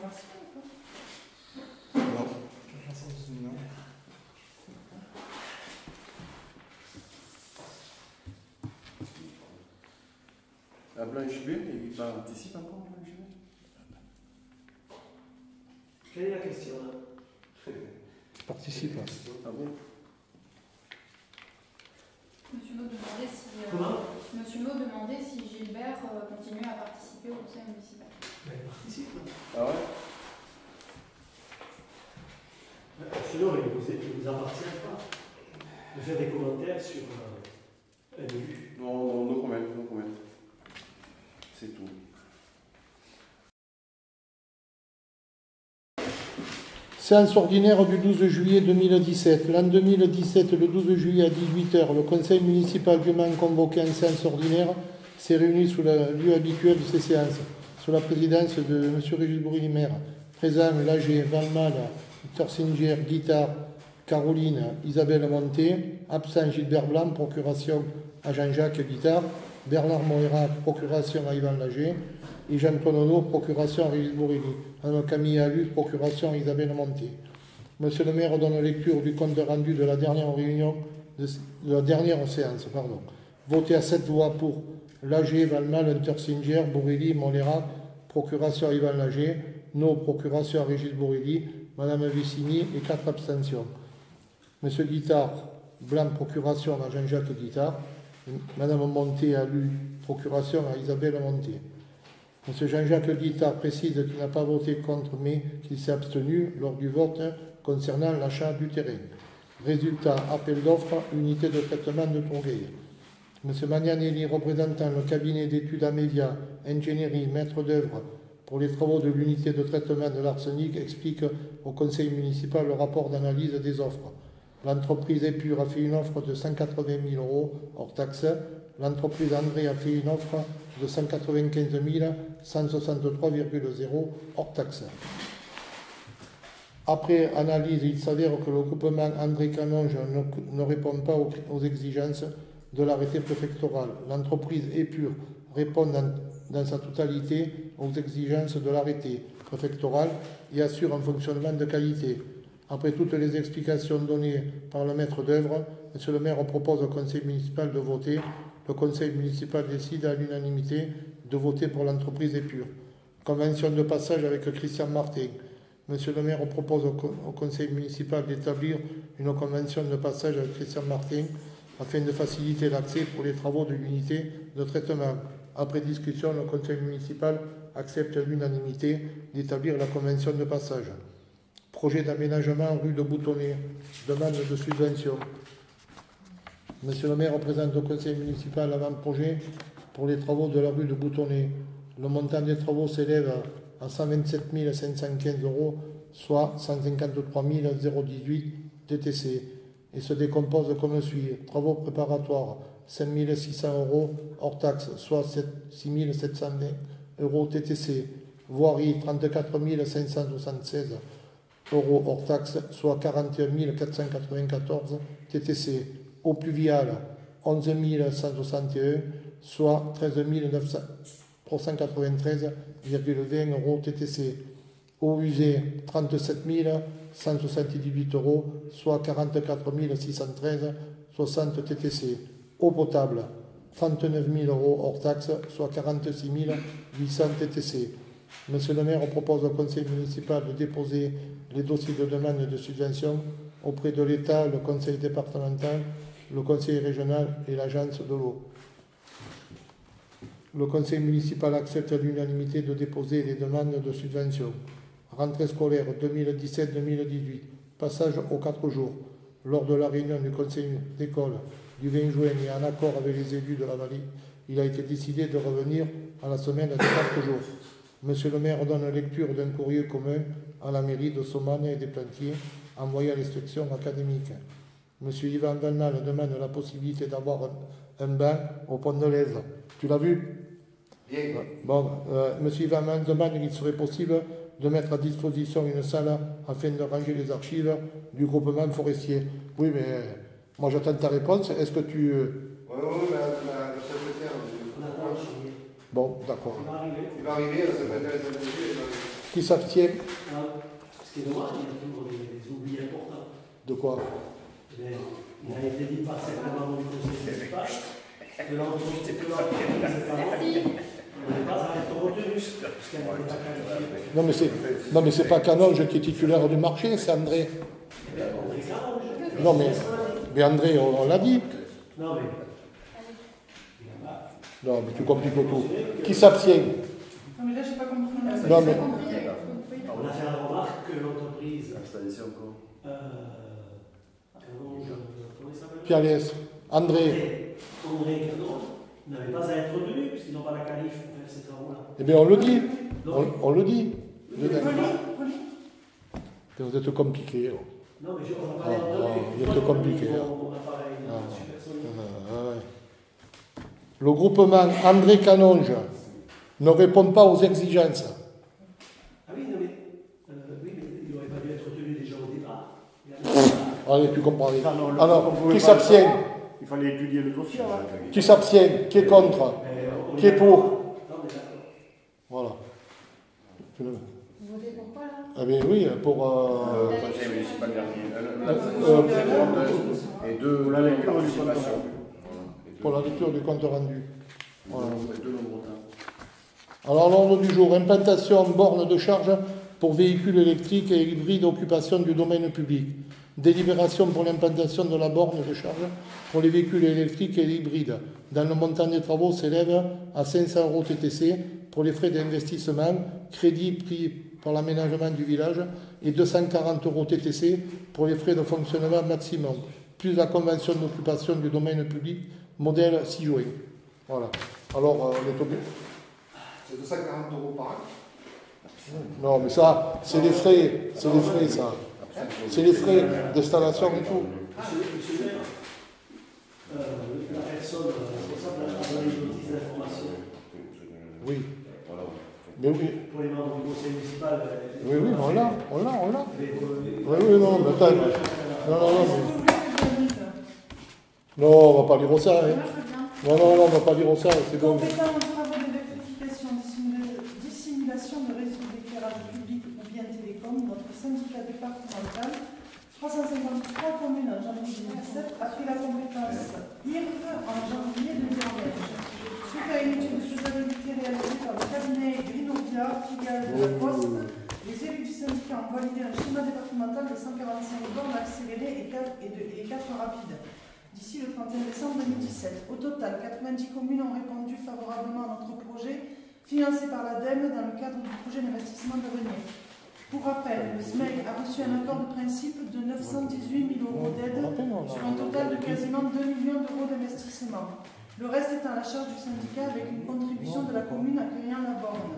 participer ou pas? Non. Non. La Blanche-Bure, il participe encore, Blanche-Bure? Quelle est la question là? Participe. Ah bon? Monsieur Maud demandait si, Comment? Monsieur Maud demandait si Gilbert continuait à participer au conseil municipal. Elle participe. Ah ouais? Sinon, il ne vous appartient pas de faire des commentaires sur un élu. Non, no comment. C'est tout. Séance ordinaire du 12 juillet 2017. L'an 2017, le 12 juillet à 18 h, le conseil municipal dûment convoqué en séance ordinaire s'est réuni sous le lieu habituel de ces séances, sous la présidence de M. Régis Bourili, maire, présent Lager, Valmal, Tersinger, Guitare, Caroline, Isabelle Monté, absent Gilbert Blanc, procuration à Jean-Jacques Guitare, Bernard Moira, procuration à Yvan Lager, et Jean-Antoine Ono, procuration à Régis Bourili. Madame Camille Alu, procuration à Isabelle Monté. Monsieur le maire donne lecture du compte rendu de la dernière réunion, de la dernière séance. Voté à 7 voix pour Lager, Valmal, Untersinger, Bourili, Molera, procuration à Yvan Lager, No, procuration à Régis Bourili, Madame Vicini et 4 abstentions. Monsieur Guitare, Blanc, procuration à Jean-Jacques Guitare, Madame Monté Alu, procuration à Isabelle Monté. M. Jean-Jacques Guitare précise qu'il n'a pas voté contre, mais qu'il s'est abstenu lors du vote concernant l'achat du terrain. Résultat, appel d'offres, unité de traitement de Tourgueil. M. Magnanelli, représentant le cabinet d'études Amédia, ingénierie, maître d'œuvre pour les travaux de l'unité de traitement de l'arsenic, explique au conseil municipal le rapport d'analyse des offres. L'entreprise Épure a fait une offre de 180 000 € hors taxe. L'entreprise André a fait une offre de 195 163,0 hors taxe. Après analyse, il s'avère que le groupement André Canonge ne répond pas aux exigences de l'arrêté préfectoral. L'entreprise Épure répond dans sa totalité aux exigences de l'arrêté préfectoral et assure un fonctionnement de qualité. Après toutes les explications données par le maître d'œuvre, M. le maire propose au conseil municipal de voter. Le conseil municipal décide à l'unanimité de voter pour l'entreprise Épure. Convention de passage avec Christian Martin. M. le maire propose au conseil municipal d'établir une convention de passage avec Christian Martin afin de faciliter l'accès pour les travaux de l'unité de traitement. Après discussion, le conseil municipal accepte à l'unanimité d'établir la convention de passage. Projet d'aménagement rue de Boutonnet. Demande de subvention. Monsieur le maire représente au conseil municipal l'avant-projet pour les travaux de la rue de Boutonnet. Le montant des travaux s'élève à 127 515 €, soit 153 018 TTC, et se décompose comme suit. Travaux préparatoires, 5 600 € hors taxe, soit 6 720 € TTC. Voirie, 34 576 € hors taxe, soit 41 494 TTC. Eau pluviale, 11 161, soit 13 993,20 € TTC. Eau usée, 37 178 €, soit 44 613,60 TTC. Eau potable, 39 000 € hors taxe, soit 46 800 TTC. Monsieur le maire propose au conseil municipal de déposer les dossiers de demande de subvention auprès de l'État, le conseil départemental, le conseil régional et l'agence de l'eau. Le conseil municipal accepte à l'unanimité de déposer les demandes de subvention. Rentrée scolaire 2017-2018. Passage aux 4 jours. Lors de la réunion du conseil d'école du 20 juin et en accord avec les élus de la vallée, il a été décidé de revenir à la semaine de 4 jours. Monsieur le maire donne lecture d'un courrier commun à la mairie de Somanes et des Plantiers envoyé à l'instruction académique. Monsieur Yvan Valmal demande la possibilité d'avoir un banc au Pont de l'Aise. Tu l'as vu? Bien. Bon, monsieur Yvan Valmal demande qu'il serait possible de mettre à disposition une salle afin de ranger les archives du groupement forestier. Oui, mais moi j'attends ta réponse. Est-ce que tu... Oui, la secrétaire. Bon, d'accord. Il va arriver. Il va arriver, la secrétaire est arrivée. Qui s'abstient? Ce qui est dommage, il y a toujours des oublis importants. De quoi? Il a été dit par certains membres du conseil municipal que l'entreprise n'est pas à être retenue, parce qu'elle n'est pas qualifiée. Non, mais c'est pas Canonge qui est titulaire du marché, c'est André. André Canonge. Non, mais André, on l'a dit. Non, mais. Non, mais tu compliques tout. Qui s'abstient? Non, mais là, j'ai pas compris. Non, mais- On a fait la remarque que l'entreprise. Abstention encore. Canonge, comment il s'appelle? Pialès. André. André Canonge n'avait pas à être retenu, puisqu'ils n'ont pas la qualif pour faire ces travaux-là. Eh bien, on le dit. Non. On le dit. Relis. Vous êtes compliqué. Non, mais on n'a pas entendu. Vous êtes compliqué. Mon appareil, supersonique. Ouais. Le groupement André Canonge ne répond pas aux exigences. Ah oui, non, mais il n'aurait pas dû être retenu déjà au départ. Allez, tu comprends. Ça, non, le- Alors, on pouvait qui pas s'abstient? le savoir. Il fallait étudier le dossier. Là. Qui s'abstient? Qui est contre? Qui est pour? Non, mais d'accord. Voilà. Vous votez pour quoi, là? Ah bien oui, pour... Conseil municipal dernier. Et deux. Pour la lecture du participation. compte rendu. Voilà. Et pour la lecture du compte rendu. Voilà. Et deux non-votants. Alors, l'ordre du jour, implantation borne de charge pour véhicules électriques et hybrides d'occupation du domaine public. Délibération pour l'implantation de la borne de charge pour les véhicules électriques et hybrides, dont le montant des travaux s'élève à 500 € TTC pour les frais d'investissement, crédit pris par l'aménagement du village, et 240 € TTC pour les frais de fonctionnement maximum, plus la convention d'occupation du domaine public, modèle 6 juin. Voilà. Alors, on est obligé. C'est 240 € par an. Non, mais ça, c'est les frais, ça. C'est les frais d'installation et tout. Monsieur le maire, la personne responsable a donné une notice d'information Oui. Mais oui. pour les membres du conseil municipal. Oui, mais on l'a. Oui, non, mais attends. Non, Est-ce que vous voulez que je le lise? non, on va pas lire ça. Hein. Moi, je veux bien. Non, on va pas lire ça, c'est bon. Compétent aux travaux d'électrification, dissimulation de réseaux d'éclairage public ou bien télécom, notre syndicat départemental, 353 communes en janvier 2017, a pris la compétence IRF en janvier 2011. Suite à une étude de faisabilité réalisée par le cabinet Grinovia, filiale de la Poste, les élus du syndicat ont validé un schéma départemental de 145 bornes accélérées et 4 rapides d'ici le 31 décembre 2017. Au total, 90 communes ont répondu favorablement à notre projet, financé par l'ADEME dans le cadre du projet d'investissement d'avenir. Pour rappel, le SMEG a reçu un accord de principe de 918 000 € d'aide sur un total de quasiment 2 millions d'euros d'investissement. Le reste étant à la charge du syndicat avec une contribution de la commune accueillant la borne.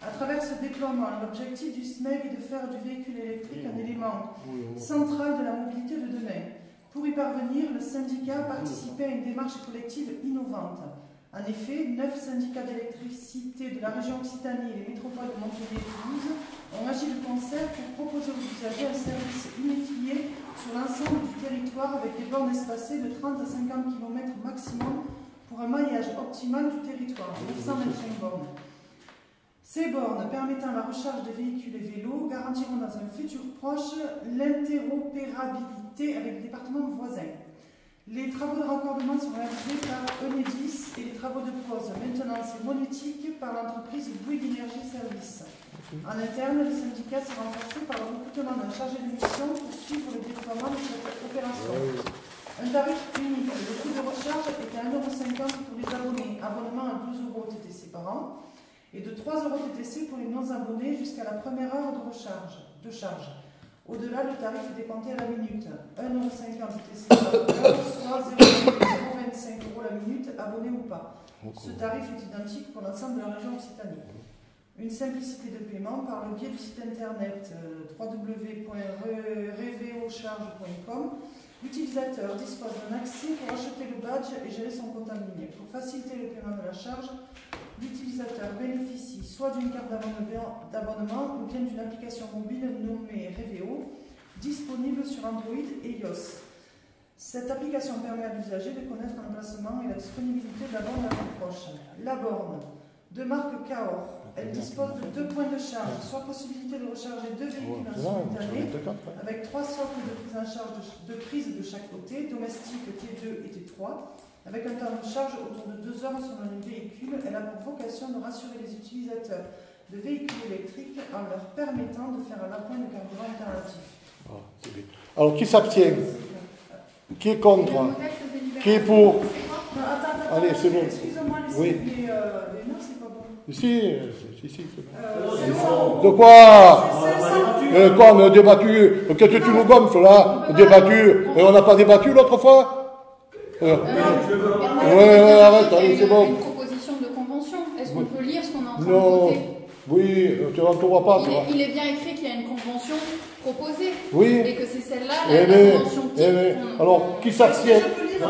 À travers ce déploiement, l'objectif du SMEG est de faire du véhicule électrique un élément central de la mobilité de demain. Pour y parvenir, le syndicat a participé à une démarche collective innovante. En effet, 9 syndicats d'électricité de la région Occitanie et les métropoles de Montpellier et Toulouse ont agi de concert pour proposer aux usagers un service unifié sur l'ensemble du territoire avec des bornes espacées de 30 à 50 km maximum pour un maillage optimal du territoire, 925 bornes. Ces bornes permettant la recharge des véhicules et vélos garantiront dans un futur proche l'interopérabilité avec les départements voisins. Les travaux de raccordement sont réalisés par Enedis et les travaux de pose, maintenance et monétique par l'entreprise Bouygues Énergie Service. En interne, le syndicat s'est renforcé par le recrutement d'un chargé de mission pour suivre le déploiement de cette opération. Un tarif unique, le coût de recharge est à 1,50 € pour les abonnés, abonnement à 12 € TTC par an, et de 3 € TTC pour les non-abonnés jusqu'à la première heure de charge. Au-delà, le tarif est décompté à la minute. 1,50 € TTC par heure, soit 0,25 € la minute, abonné ou pas. Ce tarif est identique pour l'ensemble de la région Occitanie. Une simplicité de paiement par le biais du site internet www.revocharge.com. L'utilisateur dispose d'un accès pour acheter le badge et gérer son compte en ligne. Pour faciliter le paiement de la charge, l'utilisateur bénéficie soit d'une carte d'abonnement ou bien d'une application mobile nommée Reveo, disponible sur Android et iOS. Cette application permet à l'usager de connaître l'emplacement et la disponibilité de la borne la plus proche. La borne, de marque Cahors, Elle dispose de 2 points de charge, soit possibilité de recharger 2 véhicules en simultané, avec 3 socles de prise en charge de prise de chaque côté, domestique T2 et T3, avec un temps de charge autour de 2 heures selon les véhicules. Elle a pour vocation de rassurer les utilisateurs de véhicules électriques en leur permettant de faire un appoint de carburant alternatif. Alors, qui s'abstient? Qui est contre? Qui est pour? Attends, allez, c'est bon. Excusez-moi, oui. Mais non, c'est pas bon. Si, c'est bon. De quoi? Quoi, mais on a débattu. Qu'est-ce que tu nous gonfles là? Débattu. On n'a pas débattu l'autre fois? Ouais, arrête, allez, c'est bon. Une proposition de convention. Est-ce qu'on peut lire ce qu'on est en train de Non. voter? Oui, tu ne vois pas, toi. Il est bien écrit qu'il y a une convention proposée. Oui. Et que c'est celle-là, la convention type. Alors, qui s'abstient? Non,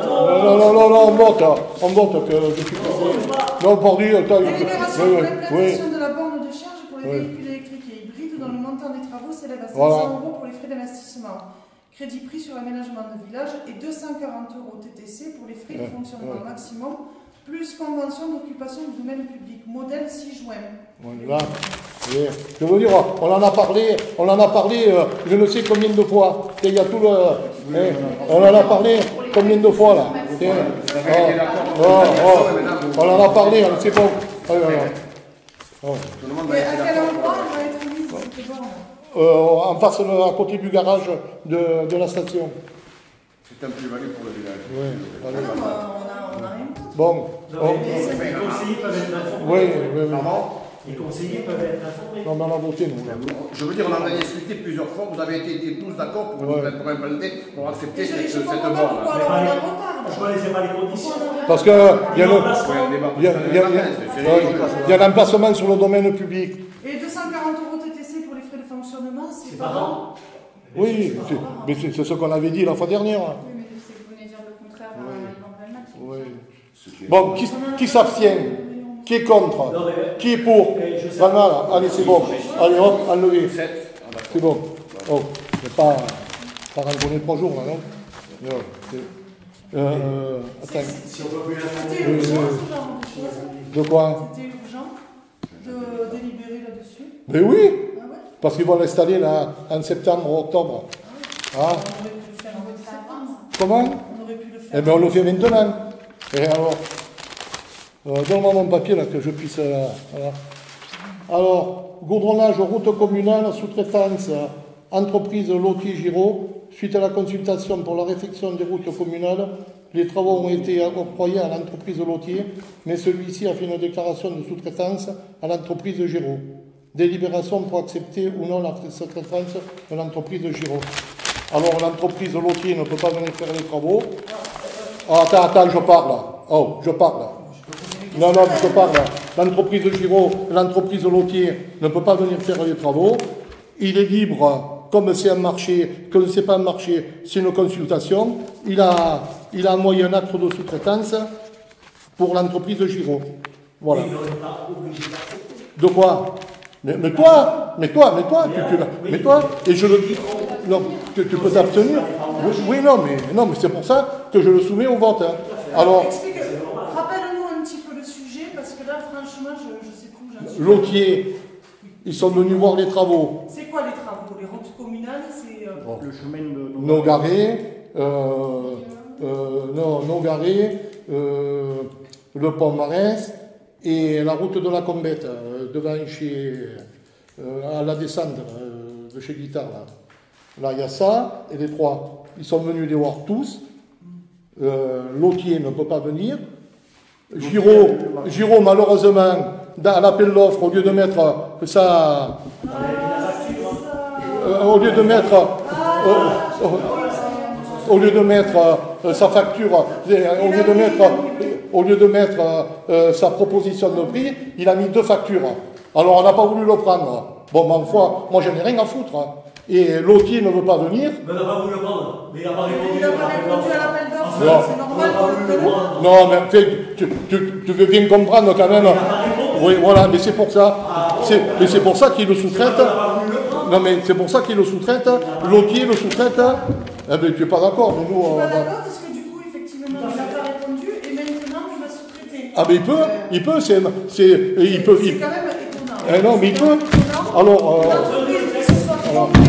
on vote, que je suis passé. Non, pour dire, attends. Délibération pour l'implantation de la borne de charge pour les véhicules électriques et hybrides dont le montant des travaux s'élève à 500 € pour les frais d'investissement. Crédit pris sur l'aménagement de village et 240 € TTC pour les frais de fonctionnement maximum, plus convention d'occupation du domaine public, modèle 6 juin. Là, je veux dire, on en a parlé, je ne sais combien de fois. Il y a tout le. On en a parlé combien de fois là. On en a parlé, c'est bon. Et à quel endroit elle va être mise cette borne? En face, à côté du garage de la station. C'est un plus-value pour le village. Oui, on a rien. Bon. Les conseillers peuvent être informés. Oui. Les conseillers peuvent être informés. Non, mais on a voté, nous. Je veux dire, on en a discuté plusieurs fois, vous avez été tous d'accord pour implanter, pour accepter cette borne. Pourquoi ne laissez pas les conditions? Parce qu'il y a l'emplacement sur le domaine public. Et 240 € TTC pour les frais de fonctionnement, c'est pas bon. Oui, mais c'est ce qu'on avait dit la fois dernière. Oui, mais c'est que vous venez dire le contraire à Yvan Velmac. Bon, qui s'abstient? Qui est contre? Qui est pour? Voilà, allez, c'est bon. Allez, hop, enlevez. C'est bon. Oh, je ne vais pas rencontrer 3 jours, là, non? Attends. C'était urgent, ce genre de choses. De quoi? C'était urgent de délibérer là-dessus. Mais oui, Ah ouais? parce qu'ils vont l'installer là en septembre, octobre. Ah. On aurait pu le faire en septembre. Comment? On aurait pu le faire. Eh bien, on le fait maintenant. Et alors, donne-moi mon papier là que je puisse. Voilà. Alors, goudronnage, route communale, sous-traitance, entreprise Lotier Giraud. Suite à la consultation pour la réfection des routes communales, les travaux ont été octroyés à l'entreprise Lotier, mais celui-ci a fait une déclaration de sous-traitance à l'entreprise Giraud. Délibération pour accepter ou non la sous-traitance de l'entreprise Giraud. Alors, l'entreprise Lotier ne peut pas venir faire les travaux. Oh, attends, je parle. Oh, je parle. Non, je parle. L'entreprise Giraud, l'entreprise Lotier ne peut pas venir faire les travaux. Il est libre. Comme c'est un marché, que ce n'est pas un marché, c'est une consultation, il a envoyé un acte de sous-traitance pour l'entreprise Giraud. Voilà. De quoi? Mais toi, et je le dis, non, tu peux t'abstenir. Oui, non, mais c'est pour ça que je le soumets au vote. Hein. Alors. Rappelle-nous un petit peu le sujet, parce que là, franchement, je sais plus. Lotier, ils sont venus voir les travaux. C'est quoi les travaux? Les routes communales, c'est... Le chemin de... Non garé, non garé, le pont Marès et la route de la Combette, devant chez... à la descente de chez Guitare. Là, il y a ça, et les 3. Ils sont venus les voir tous. Lotier ne peut pas venir. Giraud, malheureusement, dans l'appel d'offres, au lieu de mettre ça... au lieu de mettre sa facture, au lieu de mettre sa proposition de prix, il a mis 2 factures. Alors on n'a pas voulu le prendre. Bon, ma foi, moi j'en ai rien à foutre. Et Lotier ne veut pas venir. Mais on n'a pas voulu le prendre. Mais il n'a pas répondu à l'appel d'offres. C'est normal qu'on le connaisse. Non, mais tu veux bien comprendre quand même. Oui, voilà, mais c'est pour ça. C'est pour ça qu'il le sous-traite. Non, mais c'est pour ça qu'il le sous-traite. Lotier le sous-traite. Eh bien, tu n'es pas d'accord, mais nous... Je ne suis pas d'accord parce que du coup, effectivement, il n'a pas répondu et maintenant, il va sous-traiter. Ah, mais il peut, C'est quand même étonnant. Non, mais il peut. Alors, L'entreprise qui se soit trompée alors qu'il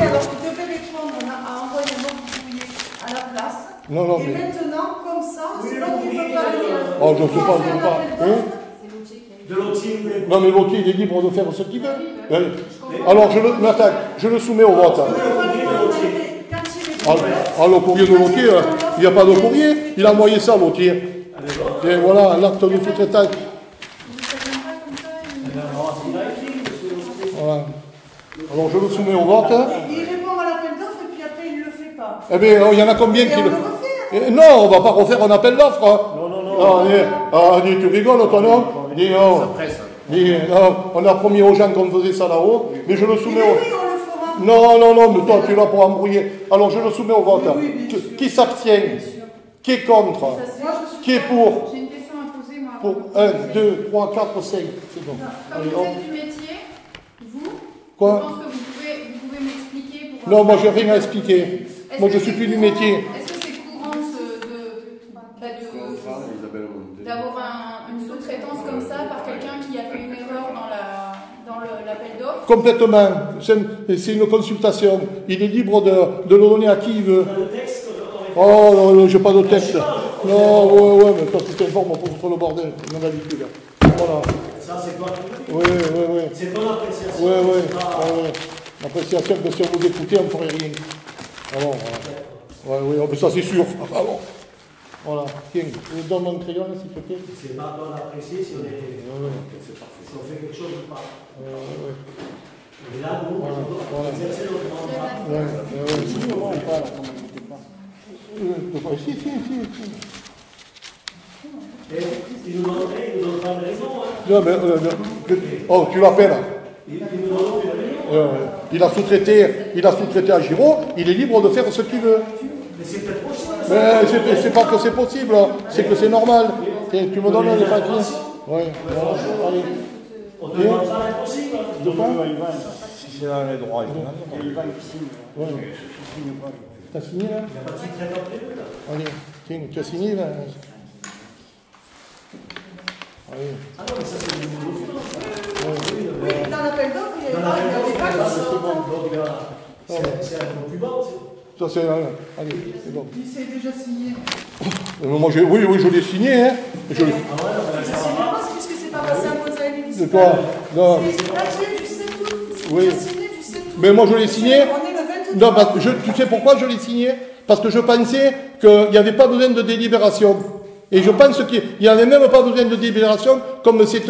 devait répondre à envoyer un autre courrier à la place. non, non, Et mais. maintenant, comme ça, c'est l'autre qui ne peut pas le faire. Oh, je ne sais pas, je ne sais pas. Hein? C'est l'outil qui est. De l'outil, mais. Non, mais l'outil, il est libre de faire ce qu'il veut. Oui, Oui. je comprends. Alors, je le soumets au vote. Ah, le courrier de l'outil, il n'y a pas de courrier. Il a envoyé ça, l'outil. Et voilà, l'acte de sous-traitage. Vous faites même pas comme ça Voilà. Alors, je le soumets au vote. Il répond à l'appel d'offres et puis après il ne le fait pas. Eh bien, il y en a combien Et qui on le. le refait. Non, on ne va pas refaire un appel d'offres. Non, non, non. Dis, tu rigoles, toi, non? Dis, non. Ça presse. Dis, non. On a promis aux gens qu'on faisait ça là-haut, mais je le soumets au. Oui, on le fera. Non, non, non, mais toi, tu es là pour embrouiller. Alors, je le soumets au vote. Oui, bien sûr. Qui s'abstient? Qui est contre? Ça se fait. Moi, je suis Qui est pour? J'ai une question à poser, moi. Pour 1, 2, 3, 4, 5. C'est bon. Comme Allez, vous hop. êtes du métier, vous, Quoi? je pense que vous pouvez m'expliquer pour... Non, moi, j'ai rien à expliquer. Est-ce Moi, que je suis c'est plus du courant- métier. Est-ce que c'est courant d'avoir une sous-traitance comme ça par quelqu'un qui a fait une erreur dans l'appel d'offres? Complètement. C'est une consultation. Il est libre de le donner à qui il veut. Dans le texte, Oh, non, non, j'ai pas de texte. Non, ouais, mais toi, tu t'informes pour foutre le bordel, comme d'habitude. Voilà. ça, c'est toi qui le Oui, oui, oui. C'est ton appréciation. Oui, oui. c'est pas- Ouais. L'appréciation que si on vous écoutez, on ne ferait rien. Alors, voilà. Ouais, oui, oh, mais ça c'est sûr. Alors, voilà. Tiens, je vous donne mon crayon, s'il te plaît. C'est pas toi d'apprécier si on est. Ouais, Si on fait quelque chose ou pas. ouais. Et là, nous, Voilà, on voilà. exerce notre mandat. Si. Et il nous donne pas de raison. Hein. Non, mais, oh, tu l'appelles. Il nous donne aucune raison. Il a sous-traité à Giraud, il est libre de faire ce qu'il veut. Mais c'est peut-être possible. Mais c'est pas que c'est possible, c'est que c'est normal. Et tu me donnes les papiers. Oui, voilà. Allez. On ne demande pas l'impossible. De quoi? Si c'est dans les droits, il va ici. Ouais. T'as signé là? Il n'y a pas de sous-traitant prévu là. Allez, tiens, tu as signé là? Allez. Ah non, mais ça, c'est le nouveau finance. Oui, dans l'appel d'offres, il n'y Dans avait pas de c'est sous. bon. Donc, c'est un peu plus bas. Ça c'est. Allez, c'est bon. Il s'est déjà signé. Moi, oui, je l'ai signé, hein. Ah ouais, Je ne sais pas puisque c'est pas passé à conseil De municipal. quoi? Non. C'est papier du 7 août. C'est Oui. déjà signé du 7 août. Mais moi, je l'ai signé. On est le 22. Non, tu sais pourquoi je l'ai signé? Parce que je pensais qu'il n'y avait pas besoin de délibération. Et je pense qu'il n'y avait même pas besoin de délibération, comme c'est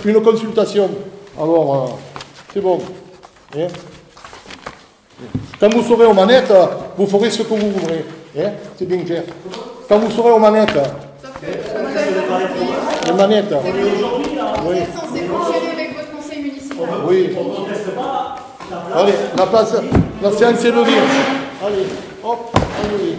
une consultation. Alors, c'est bon. Hein? Quand vous serez aux manettes, vous ferez ce que vous voudrez. Hein? C'est bien clair. Quand vous serez aux manettes, Sauf que les manettes. aujourd'hui, là, vous êtes censé fonctionner avec votre conseil municipal. Oui. on ne conteste pas la place. Allez, la séance est levée. Allez, hop, allez.